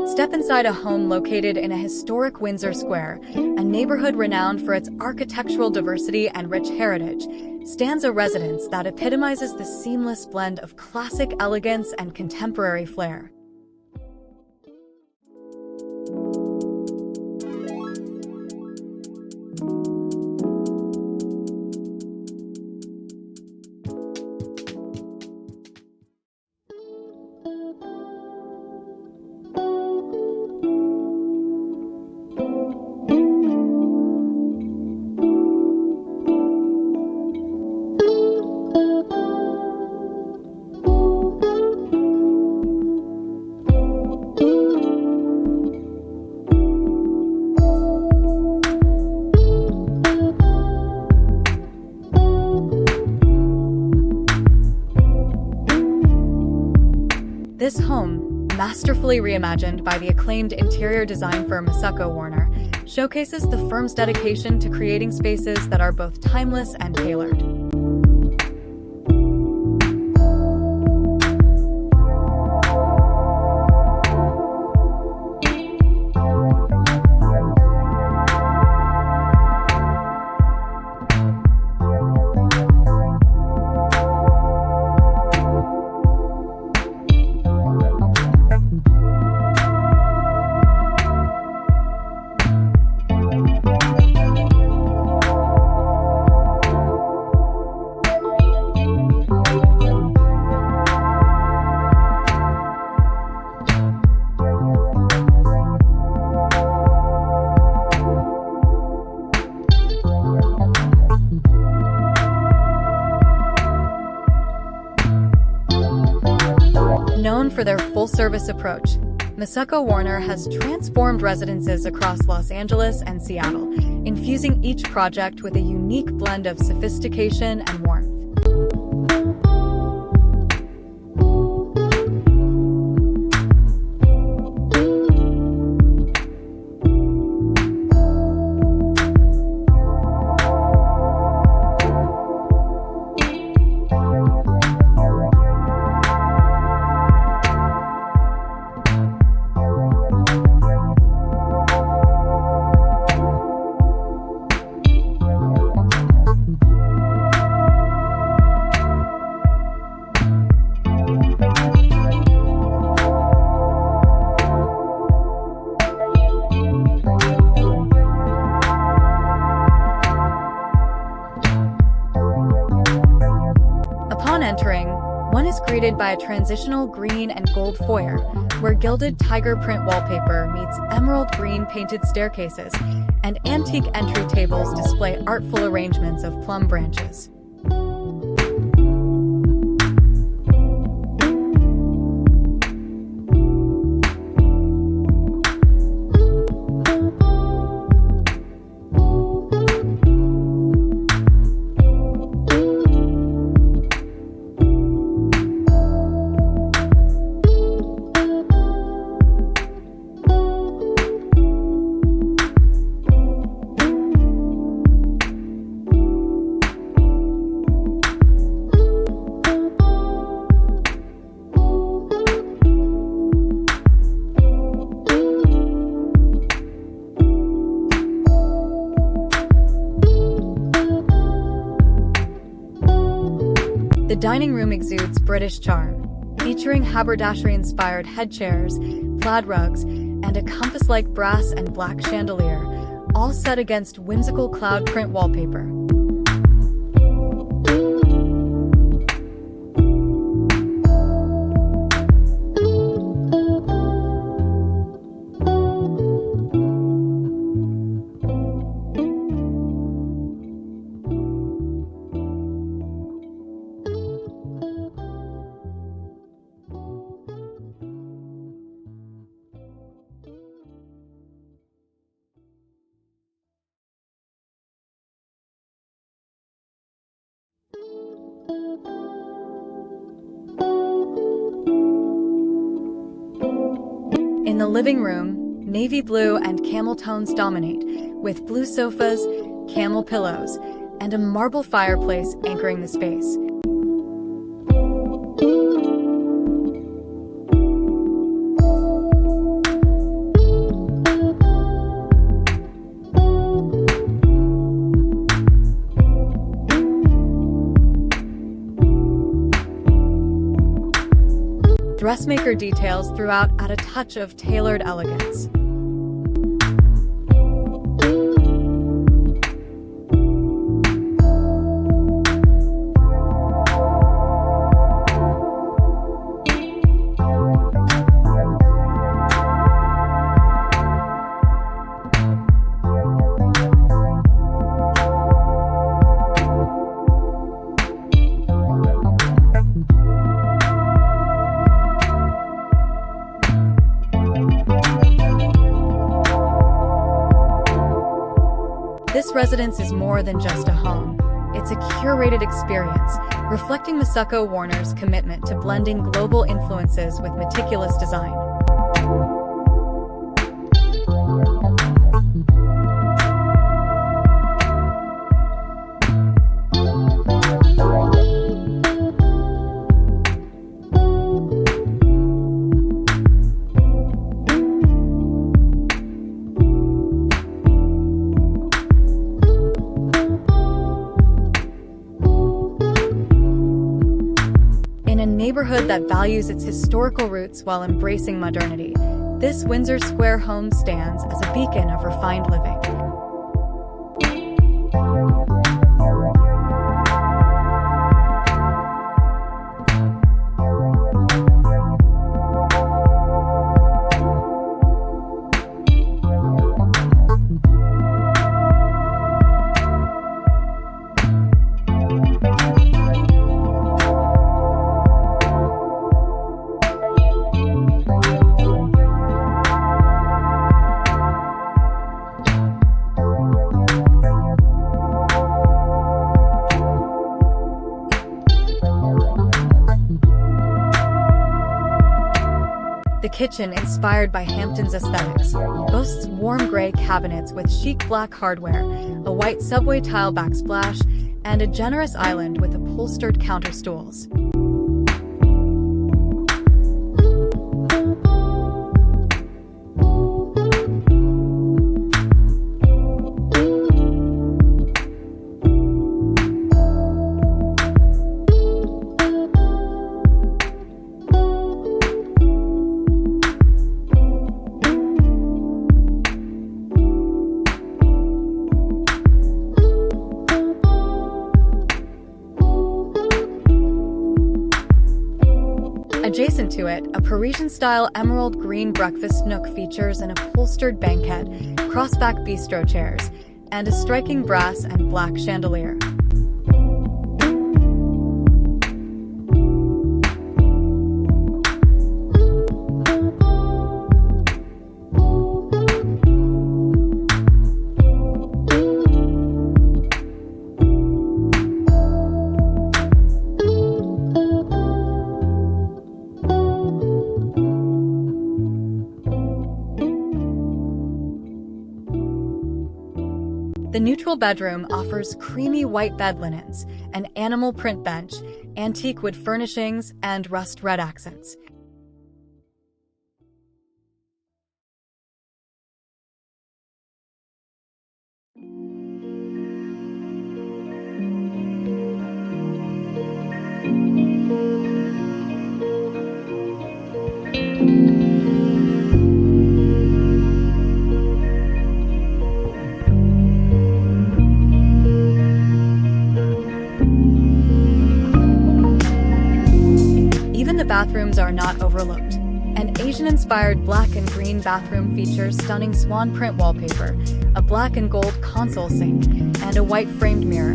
Step inside a home located in a historic Windsor Square, a neighborhood renowned for its architectural diversity and rich heritage. Stands a residence that epitomizes the seamless blend of classic elegance and contemporary flair. This home, masterfully reimagined by the acclaimed interior design firm Warner, showcases the firm's dedication to creating spaces that are both timeless and tailored. Known for their full-service approach, Warner has transformed residences across Los Angeles and Seattle, infusing each project with a unique blend of sophistication and warmth. Upon entering, one is greeted by a transitional green and gold foyer, where gilded tiger print wallpaper meets emerald green painted staircases, and antique entry tables display artful arrangements of plum branches. The dining room exudes British charm, featuring haberdashery-inspired head chairs, plaid rugs, and a compass-like brass and black chandelier, all set against whimsical cloud print wallpaper. In the living room, navy blue and camel tones dominate, with blue sofas, camel pillows, and a marble fireplace anchoring the space. dressmaker details throughout add a touch of tailored elegance. This residence is more than just a home. It's a curated experience, reflecting Masako Warner's commitment to blending global influences with meticulous design. In a neighborhood that values its historical roots while embracing modernity, this Windsor Square home stands as a beacon of refined living. The kitchen, inspired by Hamptons aesthetics, boasts warm gray cabinets with chic black hardware, a white subway tile backsplash, and a generous island with upholstered counter stools. Adjacent to it, a Parisian-style emerald green breakfast nook features an upholstered banquette, crossback bistro chairs, and a striking brass and black chandelier. The neutral bedroom offers creamy white bed linens, an animal print bench, antique wood furnishings, and rust red accents. The bathrooms are not overlooked. An Asian-inspired black and green bathroom features stunning swan print wallpaper, a black and gold console sink, and a white framed mirror.